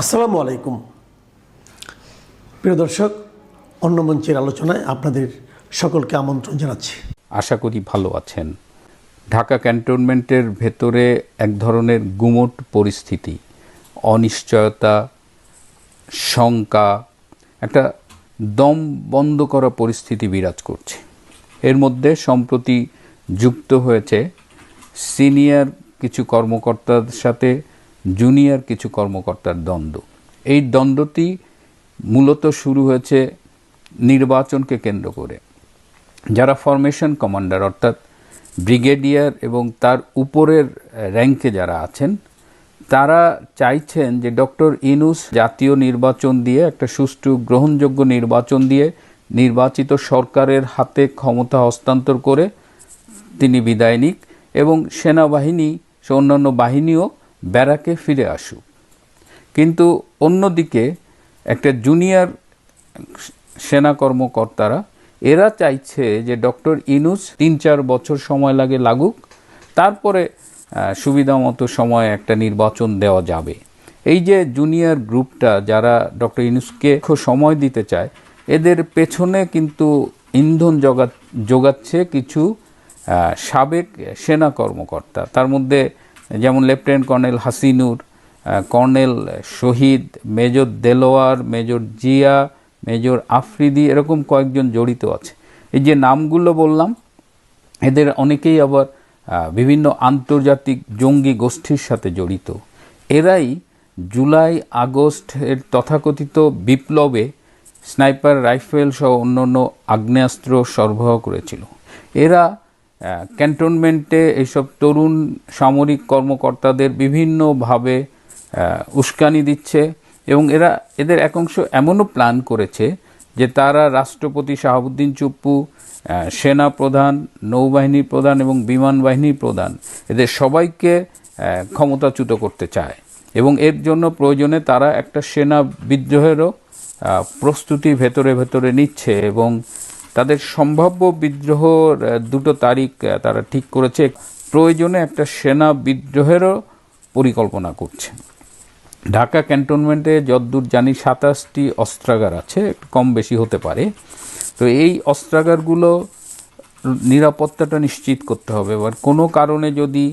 আসসালামু আলাইকুম প্রিয় দর্শক, অন্য মঞ্চের আলোচনায় আপনাদের সকলকে আমন্ত্রণ জানাচ্ছি। আশা করি ভালো আছেন। ঢাকা ক্যান্টনমেন্টের ভেতরে এক ধরনের গুমোট পরিস্থিতি, অনিশ্চয়তা, শঙ্কা, একটা দম বন্ধ করা পরিস্থিতি বিরাজ করছে। এর মধ্যে সম্প্রতি যুক্ত হয়েছে সিনিয়র কিছু কর্মকর্তার সাথে জুনিয়র কিছু কর্মকর্তার দ্বন্দ্ব। এই দ্বন্দ্বটি মূলত শুরু হয়েছে নির্বাচনকে কেন্দ্র করে। যারা ফরমেশন কমান্ডার অর্থাৎ ব্রিগেডিয়ার এবং তার উপরের র্যাঙ্কে যারা আছেন, তারা চাইছেন যে ডক্টর ইউনূস জাতীয় নির্বাচন দিয়ে, একটা সুষ্ঠু গ্রহণযোগ্য নির্বাচন দিয়ে নির্বাচিত সরকারের হাতে ক্ষমতা হস্তান্তর করে তিনি বিদায় নিক এবং সেনাবাহিনী সে অন্যান্য বাহিনীও ব্যারাকে ফিরে আসুক। কিন্তু অন্যদিকে একটা জুনিয়র সেনা কর্মকর্তারা এরা চাইছে যে ডক্টর ইউনূস ৩-৪ বছর সময় লাগুক, তারপরে সুবিধা মতো সময় একটা নির্বাচন দেওয়া যাবে। এই যে জুনিয়র গ্রুপটা যারা ডক্টর ইউনূসকে সময় দিতে চায়, এদের পেছনে কিন্তু ইন্ধন যোগাচ্ছে কিছু সাবেক সেনা কর্মকর্তা। তার মধ্যে যেমন lieutenant colonel Hasinur, colonel Shahid, major Delowar, major Zia, major Afridi, এরকম কয়েকজন জড়িত আছে। এই যে নামগুলো বললাম, এদের অনেকেই আবার বিভিন্ন আন্তর্জাতিক জঙ্গি গোষ্ঠীর সাথে জড়িত। এরাই জুলাই আগস্টের তথাকথিত বিপ্লবে স্নাইপার রাইফেল সহ অন্যান্য আগ্নেয়াস্ত্র সরবরাহ করেছিল। এরা ক্যান্টনমেন্টে এইসব তরুণ সামরিক কর্মকর্তাদের বিভিন্নভাবে উস্কানি দিচ্ছে এবং এদের এক অংশ এমনও প্ল্যান করেছে যে তারা রাষ্ট্রপতি শাহাবুদ্দিন চুপ্পু, সেনা প্রধান, নৌবাহিনী প্রধান এবং বিমান বাহিনী প্রধান, এদের সবাইকে ক্ষমতাচ্যুত করতে চায় এবং এর জন্য প্রয়োজনে তারা একটা সেনা বিদ্রোহেরও প্রস্তুতি ভেতরে ভেতরে নিচ্ছে এবং তাদের সম্ভাব্য বিদ্রোহর 2 তারিখ তারা ঠিক করেছে। প্রয়োজনে একটা সেনা বিদ্রোহেরও পরিকল্পনা করছে। ঢাকা ক্যান্টনমেন্টে যতদূর জানি 27টি অস্ত্রাগার আছে, একটু কম বেশি হতে পারে। তো এই অস্ত্রাগারগুলো নিরাপত্তাটা নিশ্চিত করতে হবে। এবার কোনো কারণে যদি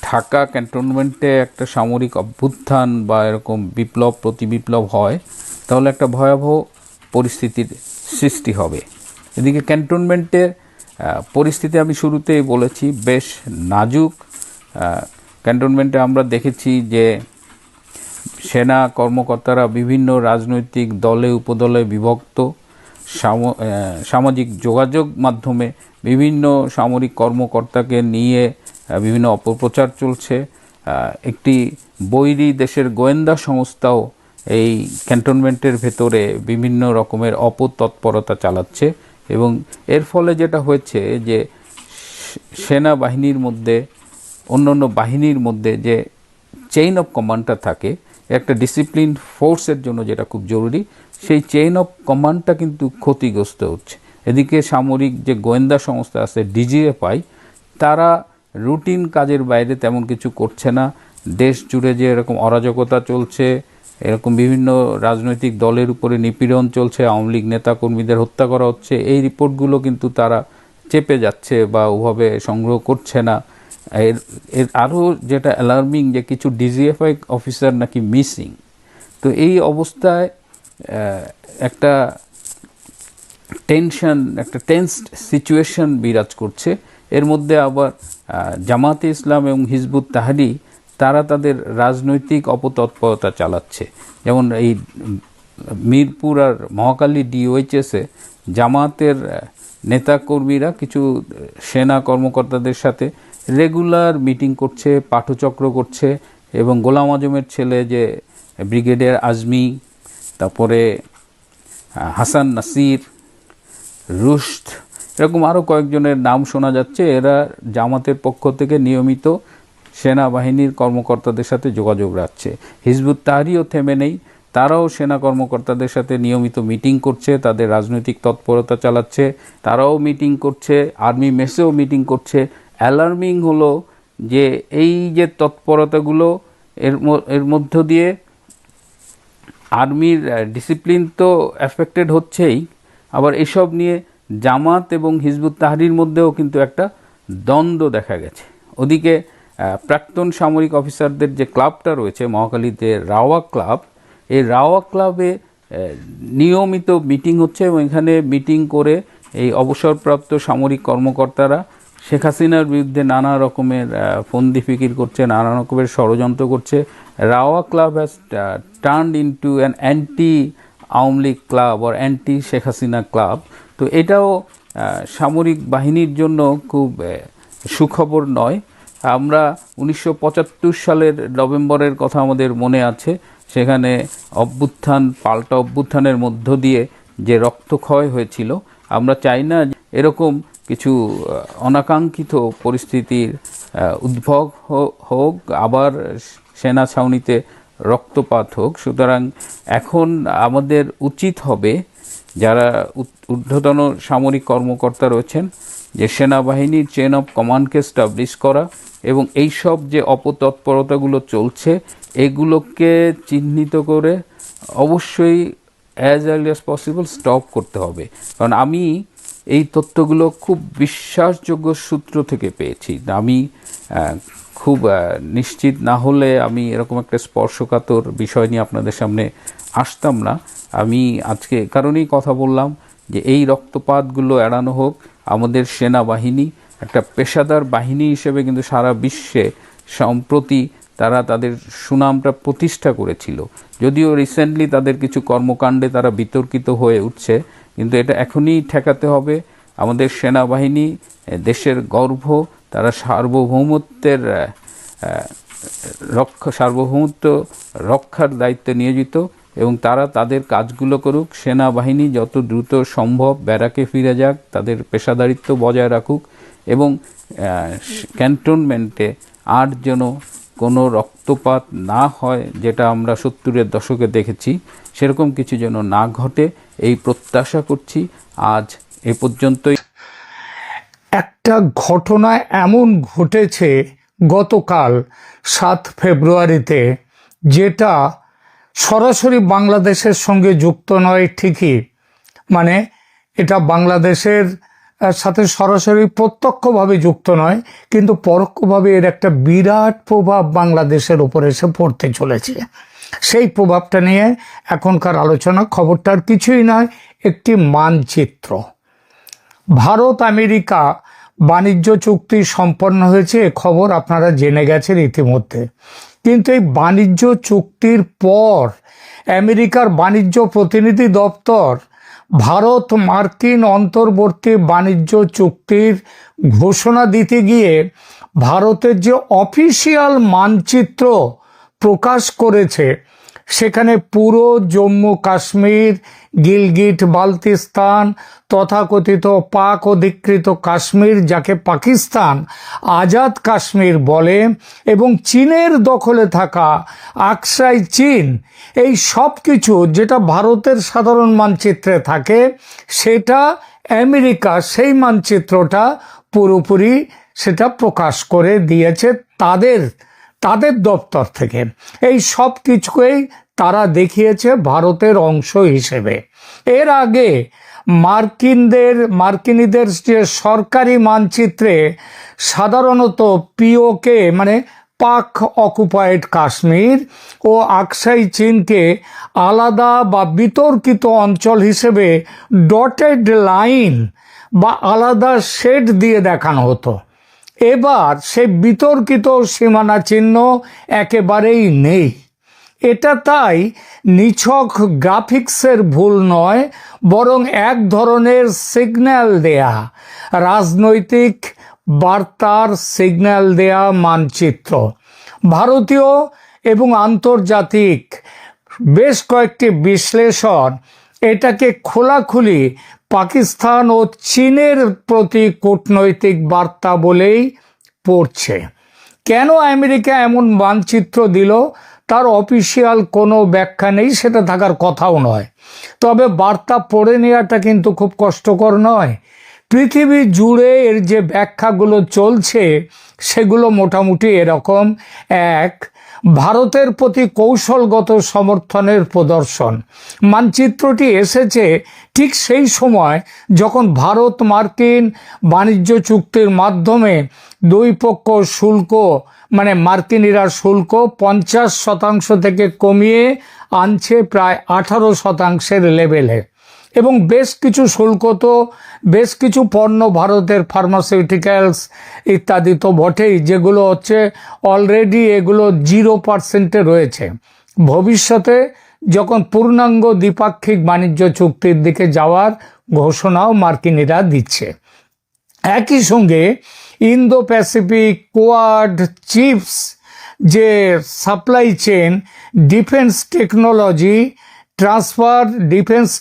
ঢাকা ক্যান্টনমেন্টে একটা সামরিক অভ্যুত্থান বা এরকম বিপ্লব প্রতিবিপ্লব হয়, তাহলে একটা ভয়াবহ পরিস্থিতির সৃষ্টি হবে। এদিকে ক্যান্টনমেন্টের পরিস্থিতি আমি শুরুতেই বলেছি বেশ নাজুক। ক্যান্টনমেন্টে আমরা দেখেছি যে সেনা কর্মকর্তারা বিভিন্ন রাজনৈতিক দলে উপদলে বিভক্ত। সামাজিক যোগাযোগ মাধ্যমে বিভিন্ন সামরিক কর্মকর্তাকে নিয়ে বিভিন্ন অপপ্রচার চলছে। একটি বৈরী দেশের গোয়েন্দা সংস্থাও এই ক্যান্টনমেন্টের ভেতরে বিভিন্ন রকমের অপতৎপরতা চালাচ্ছে এবং এর ফলে যেটা হয়েছে যে সেনাবাহিনীর মধ্যে, অন্যান্য বাহিনীর মধ্যে যে চেইন অফ কমান্ডটা থাকে, একটা ডিসিপ্লিন ফোর্সের জন্য যেটা খুব জরুরি, সেই চেইন অফ কমান্ডটা কিন্তু ক্ষতিগ্রস্ত হচ্ছে। এদিকে সামরিক যে গোয়েন্দা সংস্থা আছে ডিজিএফআই, তারা রুটিন কাজের বাইরে তেমন কিছু করছে না। দেশ জুড়ে যে এরকম অরাজকতা চলছে, এরকম বিভিন্ন রাজনৈতিক দলের উপরে নিপীড়ন চলছে, আওয়ামী লীগ নেতাকর্মীদের হত্যা করা হচ্ছে, এই রিপোর্টগুলো কিন্তু তারা চেপে যাচ্ছে বা ওভাবে সংগ্রহ করছে না। এর আরও যেটা অ্যালার্মিং, যে কিছু ডিজিএফআই অফিসার নাকি মিসিং। তো এই অবস্থায় একটা টেনশন, একটা টেন্সড সিচুয়েশন বিরাজ করছে। এর মধ্যে আবার জামাতে ইসলাম এবং হিজবুত তাহরির তারা তাদের রাজনৈতিক অপতৎপরতা চালাচ্ছে। যেমন এই মিরপুর আর মহাখালী ডিওএইচএসে জামাতের নেতাকর্মীরা কিছু সেনা কর্মকর্তাদের সাথে রেগুলার মিটিং করছে, পাঠচক্র করছে এবং গোলাম আজমের ছেলে যে ব্রিগেডিয়ার আজমি, তারপরে হাসান নাসির, রুশদ, এরকম আরও কয়েকজনের নাম শোনা যাচ্ছে। এরা জামাতের পক্ষ থেকে নিয়মিত সেনাবাহিনীর কর্মকর্তাদের সাথে যোগাযোগ রাখছে। হিজবুত তাহরিরও থেমে নেই, তারাও সেনা কর্মকর্তাদের সাথে নিয়মিত মিটিং করছে, তাদের রাজনৈতিক তৎপরতা চালাচ্ছে, তারাও মিটিং করছে, আর্মি মেসেও মিটিং করছে। অ্যালার্মিং হলো যে এই যে তৎপরতাগুলো এর মধ্য দিয়ে আর্মির ডিসিপ্লিন তো অ্যাফেক্টেড হচ্ছেই, আবার এসব নিয়ে জামাত এবং হিজবুত তাহরির মধ্যেও কিন্তু একটা দ্বন্দ্ব দেখা গেছে। ওদিকে প্রাক্তন সামরিক অফিসারদের যে ক্লাবটা রয়েছে মহাখালীতে, রাওয়া ক্লাব, এই রাওয়া ক্লাবে নিয়মিত মিটিং হচ্ছে এবং এখানে মিটিং করে এই অবসরপ্রাপ্ত সামরিক কর্মকর্তারা শেখ হাসিনার বিরুদ্ধে নানা রকমের ফন্দি ফিকির করছে, নানা রকমের ষড়যন্ত্র করছে। Rava club has turned into an anti Awami League club or anti Sheikh Hasina club. তো এটাও সামরিক বাহিনীর জন্য খুব সুখবর নয়। আমরা 1975 সালের নভেম্বরের কথা আমাদের মনে আছে, সেখানে অভ্যুত্থান, পাল্টা অভ্যুত্থানের মধ্য দিয়ে যে রক্তক্ষয় হয়েছিল, আমরা চাই না এরকম কিছু অনাকাঙ্ক্ষিত পরিস্থিতির উদ্ভব হোক, আবার সেনা ছাউনিতে রক্তপাত হোক। সুতরাং এখন আমাদের উচিত হবে, যারা ঊর্ধ্বতন সামরিক কর্মকর্তা রয়েছেন, যে সেনাবাহিনীর চেন অফ কমান্ডকে স্টাবলিশ করা এবং এই সব যে অপতৎপরতাগুলো চলছে এগুলোকে চিহ্নিত করে অবশ্যই as early as possible stop করতে হবে। কারণ আমি এই তথ্যগুলো খুব বিশ্বাসযোগ্য সূত্র থেকে পেয়েছি। আমি খুব নিশ্চিত না হলে আমি এরকম একটা স্পর্শকাতর বিষয় নিয়ে আপনাদের সামনে আসতাম না। আমি আজকে কারণেই কথা বললাম যে এই রক্তপাতগুলো এড়ানো হোক। আমাদের সেনাবাহিনী একটা পেশাদার বাহিনী হিসেবে কিন্তু সারা বিশ্বে সম্প্রতি তারা তাদের সুনামটা প্রতিষ্ঠা করেছিল। যদিও রিসেন্টলি তাদের কিছু কর্মকাণ্ডে তারা বিতর্কিত হয়ে উঠছে, কিন্তু এটা এখনই ঠেকাতে হবে। আমাদের সেনাবাহিনী দেশের গর্ব, তারা সার্বভৌমত্ব রক্ষার দায়িত্বে নিয়োজিত এবং তারা তাদের কাজগুলো করুক। সেনাবাহিনী যত দ্রুত সম্ভব ব্যারাকে ফিরে যাক, তাদের পেশাদারিত্ব বজায় রাখুক এবং ক্যান্টনমেন্টে আর যেন কোনো রক্তপাত না হয়, যেটা আমরা 70-এর দশকে দেখেছি, সেরকম কিছু যেন না ঘটে এই প্রত্যাশা করছি। আজ এ পর্যন্তই। একটা ঘটনা এমন ঘটেছে গতকাল 7 ফেব্রুয়ারিতে, যেটা সরাসরি বাংলাদেশের সঙ্গে যুক্ত নয় ঠিকই, মানে এটা বাংলাদেশের সাথে সরাসরি প্রত্যক্ষভাবে যুক্ত নয়, কিন্তু পরোক্ষভাবে এর একটা বিরাট প্রভাব বাংলাদেশের উপর এসে পড়তে চলেছে। সেই প্রভাবটা নিয়ে এখনকার আলোচনা। খবরটার কিছুই নয়, একটি মানচিত্র। ভারত আমেরিকা বাণিজ্য চুক্তি সম্পন্ন হয়েছে, এ খবর আপনারা জেনে গেছেন ইতিমধ্যে। কিন্তু এই বাণিজ্য চুক্তির পর আমেরিকার বাণিজ্য প্রতিনিধি দপ্তর ভারত মার্কিন অন্তর্বর্তী বাণিজ্য চুক্তির ঘোষণা দিতে গিয়ে ভারতের যে অফিসিয়াল মানচিত্র প্রকাশ করেছে, সেখানে পুরো জম্মু কাশ্মীর, গিলগিট বালতিস্তান, তথাকথিত পাক অধিকৃত কাশ্মীর, যাকে পাকিস্তান আজাদ কাশ্মীর বলে, এবং চীনের দখলে থাকা আকসাই চীন, এই সব কিছু যেটা ভারতের সাধারণ মানচিত্রে থাকে, সেটা আমেরিকা সেই মানচিত্রটা পুরোপুরি সেটা প্রকাশ করে দিয়েছে তাদের দপ্তর থেকে। এই সব কিছুকেই তারা দেখিয়েছে ভারতের অংশ হিসেবে। এর আগে মার্কিনীদের যে সরকারি মানচিত্রে সাধারণত পিওকে মানে পাক অকুপায়েড কাশ্মীর ও আকসাই চীনকে আলাদা বা বিতর্কিত অঞ্চল হিসেবে ডটেড লাইন বা আলাদা শেড দিয়ে দেখানো হতো। এবার সেই বিতর্কিত সীমানা চিহ্ন একেবারেই নেই। এটা তাই নিছক গ্রাফিক্সের ভুল নয়, বরং এক ধরনের সিগন্যাল দেয়া, রাজনৈতিক বার্তার সিগন্যাল দেয়া মানচিত্র। ভারতীয় এবং আন্তর্জাতিক বেশ কয়েকটি বিশ্লেষণ এটাকে খোলাখুলি পাকিস্তান ও চীনের প্রতি কূটনৈতিক বার্তা বলেই পড়ছে। কেন আমেরিকা এমন মানচিত্র দিল তার অফিসিয়াল কোনো ব্যাখ্যা নেই, সেটা থাকার কথাও নয়। তবে বার্তা পড়ে নেওয়াটা কিন্তু খুব কষ্টকর নয়, পৃথিবী জুড়ে এর যে ব্যাখ্যাগুলো চলছে সেগুলো মোটামুটি এরকম: এক, ভারতের প্রতি কৌশলগত সমর্থনের প্রদর্শন। মানচিত্রটি এসেছে ঠিক সেই সময় যখন ভারত মার্কিন বাণিজ্য চুক্তির মাধ্যমে দুই পক্ষ শুল্ক, মানে মার্কিনিরা শুল্ক 50% থেকে কমিয়ে আনছে প্রায় 18% লেভেলে। এবং বেশ কিছু শুল্ক তো, বেশ কিছু পণ্য ভারতের ফার্মাসিউটিক্যালস ইত্যাদি তো বটেই, যেগুলো হচ্ছে অলরেডি এগুলো 0% রয়েছে। ভবিষ্যতে যখন পূর্ণাঙ্গ দ্বিপাক্ষিক বাণিজ্য চুক্তির দিকে যাওয়ার ঘোষণাও মার্কিনিরা দিচ্ছে। একই সঙ্গে ইন্দো প্যাসিফিক কোয়াড চিপস যে supply chain, defence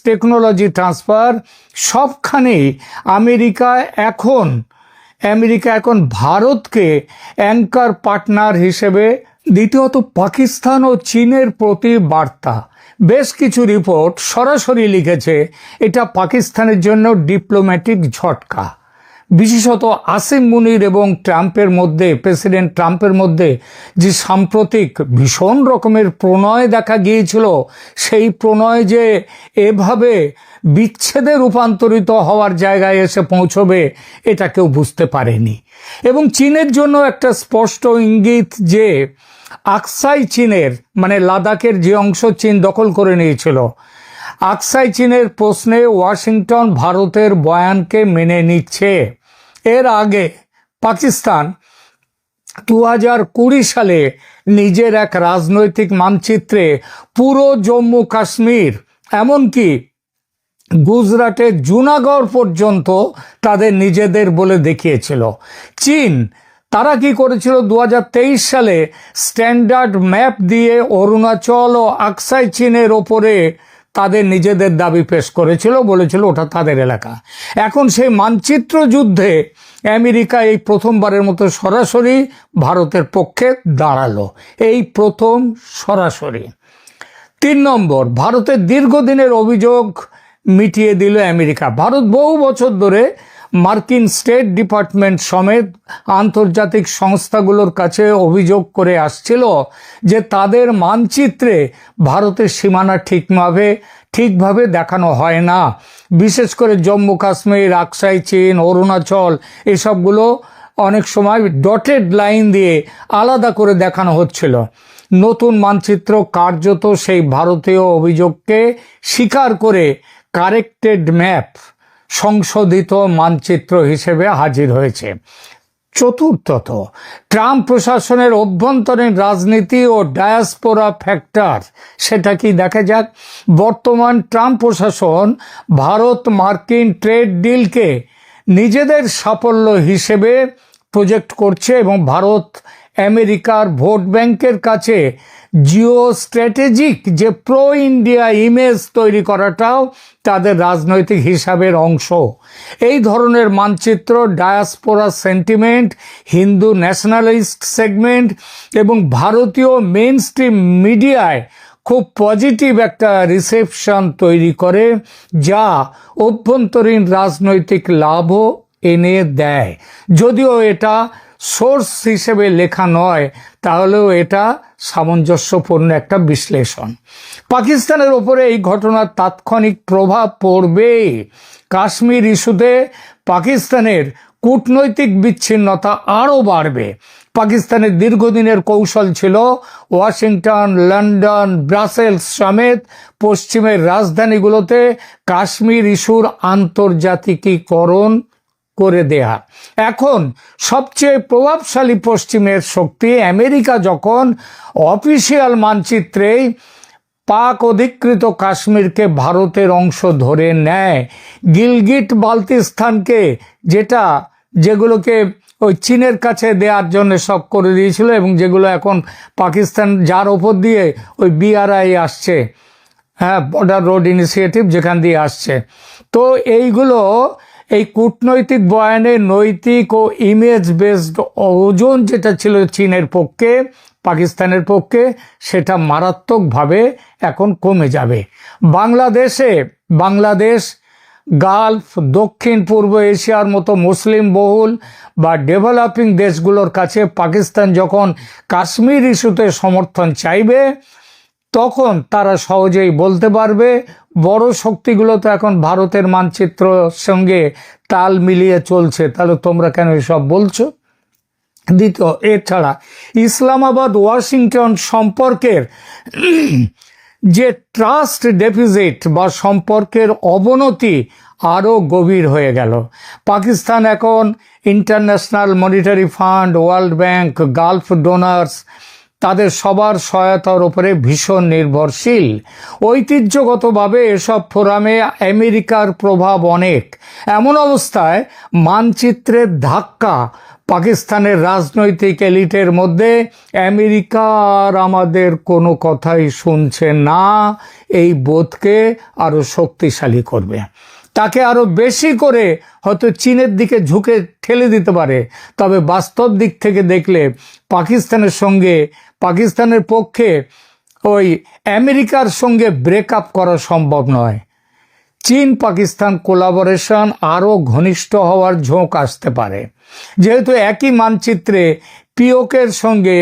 technology transfer সবখানেই আমেরিকা এখন ভারতকে অ্যাঙ্কার পার্টনার হিসেবে। দ্বিতীয়ত, পাকিস্তান ও চীনের প্রতি বার্তা। বেশ কিছু রিপোর্ট সরাসরি লিখেছে এটা পাকিস্তানের জন্য ডিপ্লোম্যাটিক ঝটকা। বিশেষত আসিম মুনির এবং প্রেসিডেন্ট ট্রাম্পের মধ্যে যে সাম্প্রতিক ভীষণ রকমের প্রণয় দেখা গিয়েছিল, সেই প্রণয় যে এভাবে বিচ্ছেদে রূপান্তরিত হওয়ার জায়গায় এসে পৌঁছবে এটা কেউ বুঝতে পারেনি। এবং চীনের জন্য একটা স্পষ্ট ইঙ্গিত যে আকসাই চীনের, মানে লাদাখের যে অংশ চীন দখল করে নিয়েছিল, আকসাই চীনের প্রশ্নে ওয়াশিংটন ভারতের বয়ানকে মেনে নিচ্ছে। এর আগে পাকিস্তান 2020 সালে নিজের এক রাজনৈতিক মানচিত্রে পুরো জম্মু কাশ্মীর, এমনকি গুজরাটের জুনাগড় পর্যন্ত তাদের নিজেদের বলে দেখিয়েছিল। চীন তারা কি করেছিল, 2023 সালে স্ট্যান্ডার্ড ম্যাপ দিয়ে অরুণাচল ও আকসাই চীনের ওপরে তাদের নিজেদের দাবি পেশ করেছিল, বলেছিল ওটা তাদের এলাকা। এখন সেই মানচিত্র যুদ্ধে আমেরিকা এই প্রথমবারের মতো সরাসরি ভারতের পক্ষে দাঁড়ালো, এই প্রথম সরাসরি। 3 নম্বর, ভারতের দীর্ঘদিনের অভিযোগ মিটিয়ে দিল আমেরিকা। ভারত বহু বছর ধরে মার্কিন স্টেট ডিপার্টমেন্ট সমেত আন্তর্জাতিক সংস্থাগুলোর কাছে অভিযোগ করে আসছিল যে তাদের মানচিত্রে ভারতের সীমানা ঠিকভাবে দেখানো হয় না। বিশেষ করে জম্মু কাশ্মীর, আকসাই চীন, অরুণাচল এসবগুলো অনেক সময় ডটেড লাইন দিয়ে আলাদা করে দেখানো হচ্ছিল। নতুন মানচিত্র কার্যত সেই ভারতীয় অভিযোগকে স্বীকার করে কারেক্টেড ম্যাপ, সংশোধিত মানচিত্র হিসেবে হাজির হয়েছে। চতুর্থত, ট্রাম্প প্রশাসনের অভ্যন্তরীণ রাজনীতি ও ডায়াসপোরা ফ্যাক্টর, সেটা কি দেখা যাক। বর্তমান ট্রাম্প প্রশাসন ভারত মার্কিন ট্রেড ডিলকে নিজেদের সাফল্য হিসেবে প্রজেক্ট করছে এবং ভারত আমেরিকার ভোট ব্যাংকের কাছে জিও স্ট্র্যাটেজিক যে প্রো ইন্ডিয়া ইমেজ তৈরি করাটাও তাদের রাজনৈতিক হিসাবের অংশ। এই ধরনের মানচিত্র diaspora sentiment, Hindu nationalist segment এবং ভারতীয় মেইন স্ট্রিম মিডিয়ায় খুব পজিটিভ একটা রিসেপশন তৈরি করে, যা অভ্যন্তরীণ রাজনৈতিক লাভও এনে দেয়। যদিও এটা সোর্স হিসেবে লেখা নয়, তাহলেও এটা সামঞ্জস্যপূর্ণ একটা বিশ্লেষণ। পাকিস্তানের ওপরে এই ঘটনার তাৎক্ষণিক প্রভাব পড়বে। কাশ্মীর ইস্যুতে পাকিস্তানের কূটনৈতিক বিচ্ছিন্নতা আরও বাড়বে। পাকিস্তানের দীর্ঘদিনের কৌশল ছিল ওয়াশিংটন, লন্ডন, ব্রাসেলস সমেত পশ্চিমের রাজধানীগুলোতে কাশ্মীর ইস্যুর আন্তর্জাতিকীকরণ করে দেয়া। এখন সবচেয়ে প্রভাবশালী পশ্চিমের শক্তি আমেরিকা যখন অফিসিয়াল মানচিত্রেই পাক অধিকৃত কাশ্মীরকে ভারতের অংশ ধরে নেয়, গিলগিট বালতিস্তানকে যেগুলোকে ওই চীনের কাছে দেওয়ার জন্য সব করে দিয়েছিল এবং যেগুলো এখন পাকিস্তান, যার ওপর দিয়ে ওই BRI আসছে, বর্ডার রোড ইনিশিয়েটিভ যেখান দিয়ে আসছে, তো এইগুলো এই কূটনৈতিক বয়ানে নৈতিক ও ইমেজ বেসড ওজন যেটা ছিল চীনের পক্ষে, পাকিস্তানের পক্ষে, সেটা মারাত্মকভাবে এখন কমে যাবে। বাংলাদেশ গালফ, দক্ষিণ পূর্ব এশিয়ার মতো মুসলিম বহুল বা ডেভেলপিং দেশগুলোর কাছে পাকিস্তান যখন কাশ্মীর ইস্যুতে সমর্থন চাইবে, তখন তারা সহজেই বলতে পারবে বড় শক্তিগুলো তো এখন ভারতের মানচিত্রের সঙ্গে তাল মিলিয়ে চলছে, তাহলে তোমরা কেন এসব বলছো? দ্বিতীয়, এছাড়া ইসলামাবাদ ওয়াশিংটন সম্পর্কের যে ট্রাস্ট ডেফিসিট বা সম্পর্কের অবনতি আরও গভীর হয়ে গেল। পাকিস্তান এখন international monetary fund, world bank, Gulf donors তাদের সবার সহায়তার উপরে ভীষণ নির্ভরশীল। ঐতিহ্যগতভাবে এসব ফোরামে আমেরিকার প্রভাব অনেক। এমন অবস্থায় মানচিত্রের ধাক্কা পাকিস্তানের রাজনৈতিক এলিটের মধ্যে আমেরিকা আর আমাদের কোনো কথাই শুনছে না এই বোধকে আরও শক্তিশালী করবে। তাকে আরও বেশি করে হয়তো চীনের দিকে ঝুঁকে ঠেলে দিতে পারে। তবে বাস্তব দিক থেকে দেখলে পাকিস্তানের পক্ষে ওই আমেরিকার সঙ্গে ব্রেকআপ করা সম্ভব নয়। চীন পাকিস্তান কোলাবোরেশন আরও ঘনিষ্ঠ হওয়ার ঝোঁক আসতে পারে, যেহেতু একই মানচিত্রে পিওকের সঙ্গে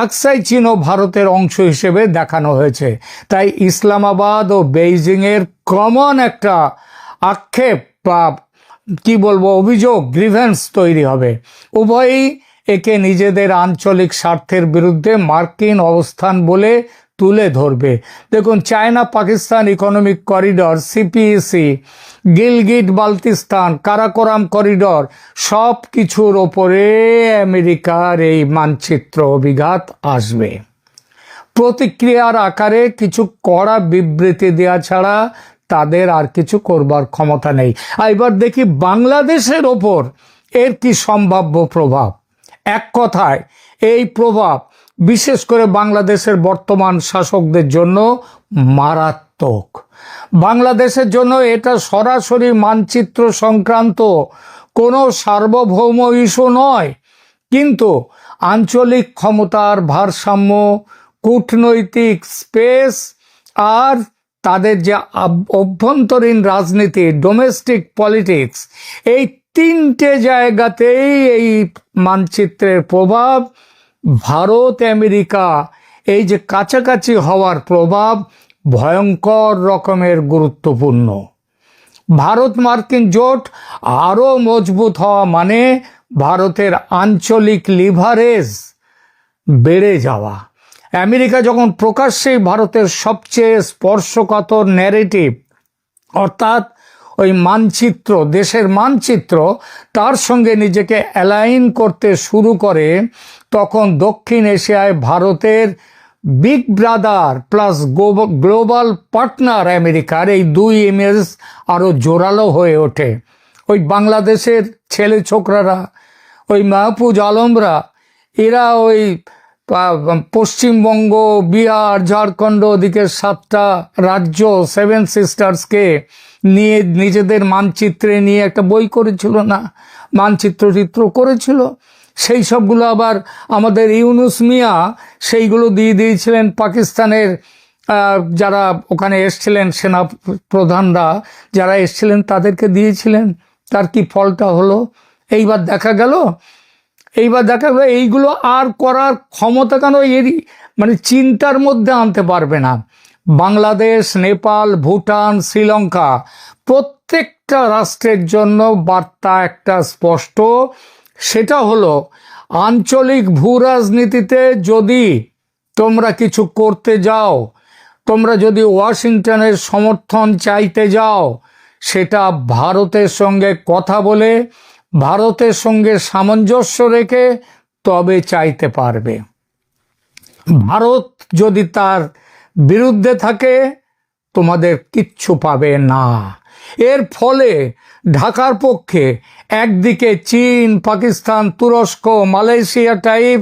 আকসাই চীনও ভারতের অংশ হিসেবে দেখানো হয়েছে। তাই ইসলামাবাদ ও বেইজিংয়ের কমন একটা আক্ষেপ বা কি বলবো অভিযোগ, গ্রিভেন্স তৈরি হবে। উভয়ই একে নিজেদের আঞ্চলিক স্বার্থের বিরুদ্ধে মার্কিন অবস্থান বলে তুলে ধরবে। দেখুন, China Pakistan economic corridor, CPEC, Gilgit Baltistan, Karakoram corridor সব কিছুর ওপরে আমেরিকার এই মানচিত্র অভিঘাত আসবে। প্রতিক্রিয়ার আকারে কিছু কড়া বিবৃতি দেওয়া ছাড়া তাদের আর কিছু করবার ক্ষমতা নেই। এবার দেখি বাংলাদেশের ওপর এর কি সম্ভাব্য প্রভাব। এক কথায় এই প্রভাব বিশেষ করে বাংলাদেশের বর্তমান শাসকদের জন্য মারাত্মক। বাংলাদেশের জন্য এটা সরাসরি মানচিত্র সংক্রান্ত কোনো সার্বভৌম ইস্যু নয়, কিন্তু আঞ্চলিক ক্ষমতার ভারসাম্য, কূটনৈতিক স্পেস আর তাদের যে অভ্যন্তরীণ রাজনীতি, ডোমেস্টিক পলিটিক্স, এই তিনটে জায়গাতেই এই মানচিত্রের প্রভাব, ভারত আমেরিকা এই যে কাছাকাছি হওয়ার প্রভাব ভয়ঙ্কর রকমের গুরুত্বপূর্ণ। ভারত মার্কিন জোট আরও মজবুত হওয়া মানে ভারতের আঞ্চলিক লিভারেজ বেড়ে যাওয়া। আমেরিকা যখন প্রকাশ্যেই ভারতের সবচেয়ে স্পর্শকাতর ন্যারেটিভ অর্থাৎ ওই মানচিত্র, দেশের মানচিত্র, তার সঙ্গে নিজেকে অ্যালাইন করতে শুরু করে, তখন দক্ষিণ এশিয়ায় ভারতের big brother plus global partner আমেরিকার এই দুই ইমেজ আরও জোরালো হয়ে ওঠে। ওই বাংলাদেশের ছেলে ছোকরারা, ওই মাহফুজ আলমরা, এরা ওই পশ্চিমবঙ্গ, বিহার, ঝাড়খণ্ড, ওদিকে 7টা রাজ্য, 7 সিস্টার্সকে নিয়ে নিজেদের মানচিত্রে নিয়ে একটা বই করেছিল না, মানচিত্র করেছিল। সেই সবগুলো আবার আমাদের ইউনুস মিয়া সেইগুলো দিয়ে দিয়েছিলেন পাকিস্তানের যারা ওখানে এসছিলেন, সেনা প্রধানরা যারা এসছিলেন তাদেরকে দিয়েছিলেন। তার কি ফলটা হলো? এইবার দেখা গেল এইগুলো আর করার ক্ষমতা কেন এরই মানে চিন্তার মধ্যে আনতে পারবে না। বাংলাদেশ, নেপাল, ভুটান, শ্রীলঙ্কা প্রত্যেকটা রাষ্ট্রের জন্য বার্তা একটা স্পষ্ট, সেটা হলো আঞ্চলিক ভূ রাজনীতিতে যদি তোমরা কিছু করতে যাও, তোমরা যদি ওয়াশিংটনের সমর্থন চাইতে যাও, সেটা ভারতের সঙ্গে কথা বলে, ভারতের সঙ্গে সামঞ্জস্য রেখে তবে চাইতে পারবে। ভারত যদি তার বিরুদ্ধে থাকে তোমাদের কিচ্ছু পাবে না। এর ফলে ঢাকার পক্ষে একদিকে চীন, পাকিস্তান, তুরস্ক, মালয়েশিয়া টাইপ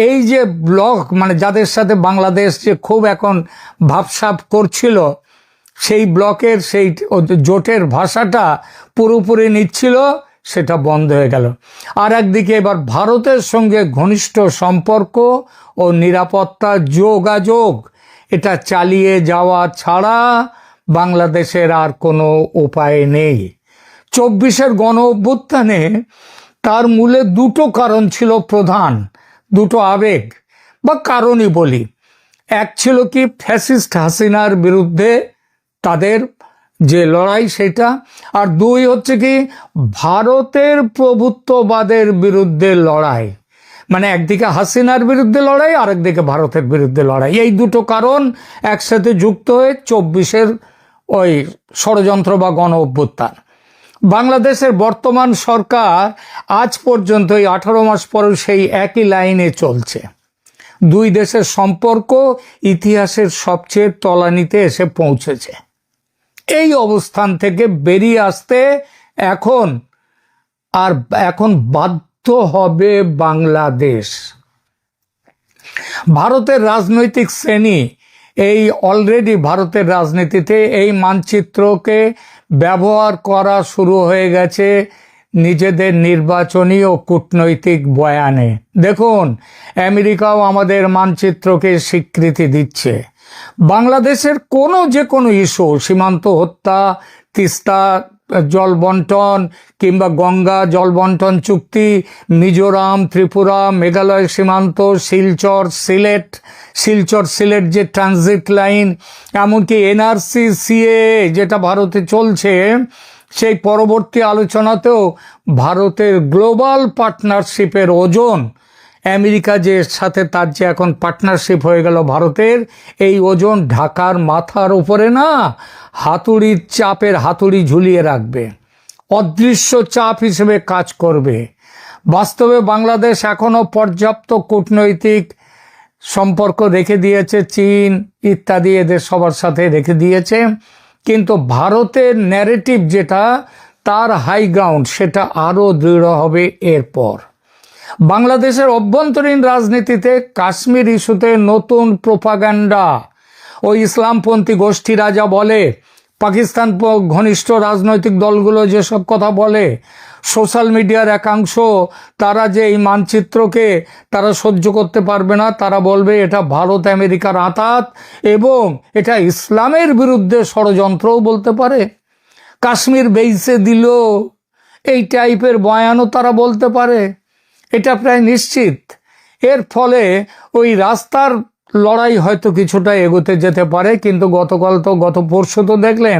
এই যে ব্লক, মানে যাদের সাথে বাংলাদেশ যে খুব এখন ভাবসাব করছিল, সেই ব্লকের সেই জোটের ভাষাটা পুরোপুরি নিচ্ছিল, সেটা বন্ধ হয়ে গেল। আর একদিকে এবার ভারতের সঙ্গে ঘনিষ্ঠ সম্পর্ক ও নিরাপত্তা যোগাযোগ এটা চালিয়ে যাওয়া ছাড়া বাংলাদেশের আর কোনো উপায় নেই। 24-এর গণ অভ্যুত্থানে তার মূলে দুটো কারণ ছিল প্রধান, দুটো আবেগ বা কারণই বলি। এক ছিল কি ফ্যাসিস্ট হাসিনার বিরুদ্ধে তাদের যে লড়াই সেটা, আর দুই হচ্ছে কি ভারতের প্রভুত্ববাদের বিরুদ্ধে লড়াই। মানে একদিকে হাসিনার বিরুদ্ধে লড়াই, আরেকদিকে ভারতের বিরুদ্ধে লড়াই। এই দুটো কারণ একসাথে যুক্ত হয়ে 24-এর ওই ষড়যন্ত্র বা গণ অভ্যুত্থান। বাংলাদেশের বর্তমান সরকার আজ পর্যন্ত এই 18 মাস পরেও সেই একই লাইনে চলছে। দুই দেশের সম্পর্ক ইতিহাসের সবচেয়ে তলানিতে এসে পৌঁছেছে। এই অবস্থান থেকে বেরিয়ে আসতে এখন বাধ্য হবে বাংলাদেশ। ভারতের রাজনৈতিক শ্রেণী এই অলরেডি ভারতের রাজনীতিতে এই মানচিত্রকে ব্যবহার করা শুরু হয়ে গেছে নিজেদের নির্বাচনী ও কূটনৈতিক বয়ানে। দেখুন, আমেরিকাও আমাদের মানচিত্রকে স্বীকৃতি দিচ্ছে। বাংলাদেশের যে কোনো ইস্যু, সীমান্ত হত্যা, তিস্তা জল বন্টন কিংবা গঙ্গা জল বন্টন চুক্তি, মিজোরাম, ত্রিপুরা, মেঘালয় সীমান্ত, শিলচর সিলেট যে ট্রানজিট লাইন, এমনকি এনআরসি সিএ যেটা ভারতে চলছে, সেই পরবর্তী আলোচনাতেও ভারতের গ্লোবাল পার্টনারশিপের ওজন, আমেরিকা যে সাথে তার যে এখন পার্টনারশিপ হয়ে গেল ভারতের, এই ওজন ঢাকার মাথার উপরে না হাতুড়ি ঝুলিয়ে রাখবে, অদৃশ্য চাপ হিসেবে কাজ করবে। বাস্তবে বাংলাদেশ এখনো পর্যাপ্ত কূটনৈতিক সম্পর্ক রেখে দিয়েছে, চীন ইত্যাদি এদের সবার সাথে রেখে দিয়েছে, কিন্তু ভারতের ন্যারেটিভ যেটা তার হাই গ্রাউন্ড সেটা আরও দৃঢ় হবে এরপর। বাংলাদেশের অভ্যন্তরীণ রাজনীতিতে কাশ্মীর ইস্যুতে নতুন প্রোপাগান্ডা, ওই ইসলামপন্থী গোষ্ঠীরা যা বলে, পাকিস্তান ঘনিষ্ঠ রাজনৈতিক দলগুলো যেসব কথা বলে, সোশ্যাল মিডিয়ার একাংশ তারা যে এই মানচিত্রকে তারা সহ্য করতে পারবে না, তারা বলবে এটা ভারত আমেরিকার আঁতাত এবং এটা ইসলামের বিরুদ্ধে ষড়যন্ত্রও বলতে পারে। কাশ্মীর বেইসে দিল, এই টাইপের বয়ানও তারা বলতে পারে, এটা প্রায় নিশ্চিত। এর ফলে ওই রাস্তার লড়াই হয়তো কিছুটা এগোতে যেতে পারে, কিন্তু গত পরশু তো দেখলেন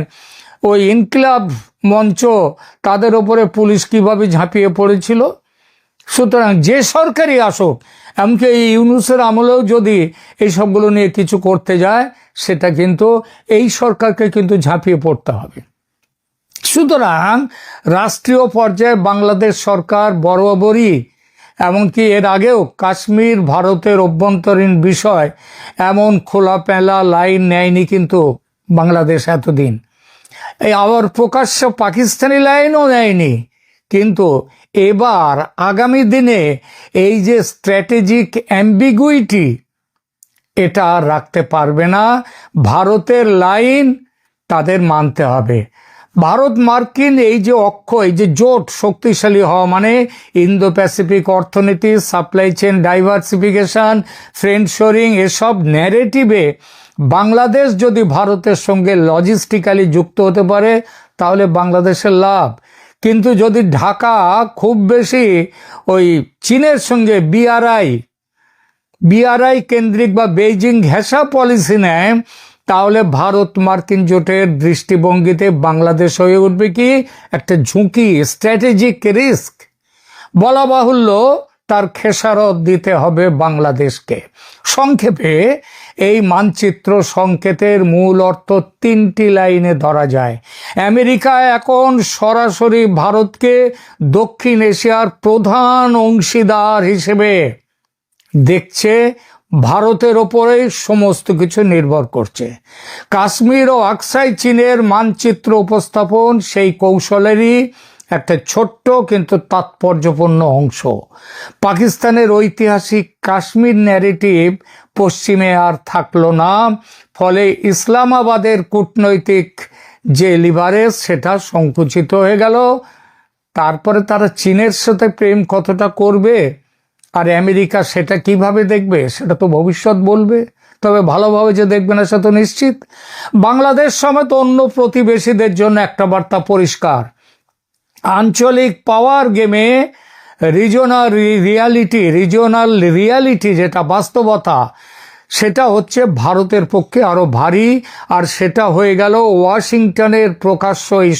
ওই ইনকিলাব মঞ্চ, তাদের ওপরে পুলিশ কিভাবে ঝাঁপিয়ে পড়েছিল। সুতরাং যে সরকারই আসুক, এমনকি এই ইউনূসের আমলেও যদি এই সবগুলো নিয়ে কিছু করতে যায়, সেটা কিন্তু এই সরকারকে কিন্তু ঝাঁপিয়ে পড়তে হবে। সুতরাং রাষ্ট্রীয় পর্যায়ে বাংলাদেশ সরকার বরাবরই, এমনকি এর আগেও কাশ্মীর ভারতের অভ্যন্তরীণ বিষয় এমন খোলামেলা লাইন নেয়নি কিন্তু বাংলাদেশ এতদিন। এই আবার প্রকাশ্য পাকিস্তানি লাইনও নেয়নি, কিন্তু এবার আগামী দিনে এই যে স্ট্র্যাটেজিক অ্যাম্বিগুইটি, এটা আর রাখতে পারবে না। ভারতের লাইন তাদের মানতে হবে। ভারত মার্কিন এই যে জোট শক্তিশালী হওয়া মানে ইন্দো প্যাসিফিক অর্থনীতি, সাপ্লাই চেন ডাইভার্সিফিকেশন, ফ্রেন্ডশোরিং, এসব ন্যারেটিভে বাংলাদেশ যদি ভারতের সঙ্গে লজিস্টিক্যালি যুক্ত হতে পারে তাহলে বাংলাদেশের লাভ। কিন্তু যদি ঢাকা খুব বেশি ওই চীনের সঙ্গে বিআরআই কেন্দ্রিক বা বেইজিং ঘেঁষা পলিসি নেয়, তাহলে ভারত মার্কিন জোটের দৃষ্টিভঙ্গিতে বাংলাদেশ হয়ে উঠবে কি একটা ঝুঁকি, স্ট্র্যাটেজিক রিস্ক। বলা বাহুল্য তার খেসারত দিতে হবে বাংলাদেশকে। সংক্ষেপে এই মানচিত্র সংকেতের মূল অর্থ 3টি লাইনে ধরা যায়। আমেরিকা এখন সরাসরি ভারতকে দক্ষিণ এশিয়ার প্রধান অংশীদার হিসেবে দেখছে, ভারতের ওপরেই সমস্ত কিছু নির্ভর করছে। কাশ্মীর ও আকসাই চীনের মানচিত্র উপস্থাপন সেই কৌশলেরই একটা ছোট্ট কিন্তু তাৎপর্যপূর্ণ অংশ। পাকিস্তানের ঐতিহাসিক কাশ্মীর ন্যারেটিভ পশ্চিমে আর থাকলো না, ফলে ইসলামাবাদের কূটনৈতিক যে লিভারেজ সেটা সংকুচিত হয়ে গেল। তারপরে তারা চীনের সাথে প্রেম কতটা করবে আর আমেরিকা সেটা কিভাবে দেখবে, সেটা তো ভবিষ্যৎ বলবে। তবে ভালোভাবে যে দেখবে না সে তো নিশ্চিত। বাংলাদেশ সমেত অন্য প্রতিবেশীদের জন্য একটা বার্তা পরিষ্কার, আঞ্চলিক পাওয়ার গেমে রিজিওনাল রিয়ালিটি যেটা বাস্তবতা, সেটা হচ্ছে ভারতের পক্ষে আরো ভারী, আর সেটা হয়ে গেল ওয়াশিংটনের প্রকাশ্য এই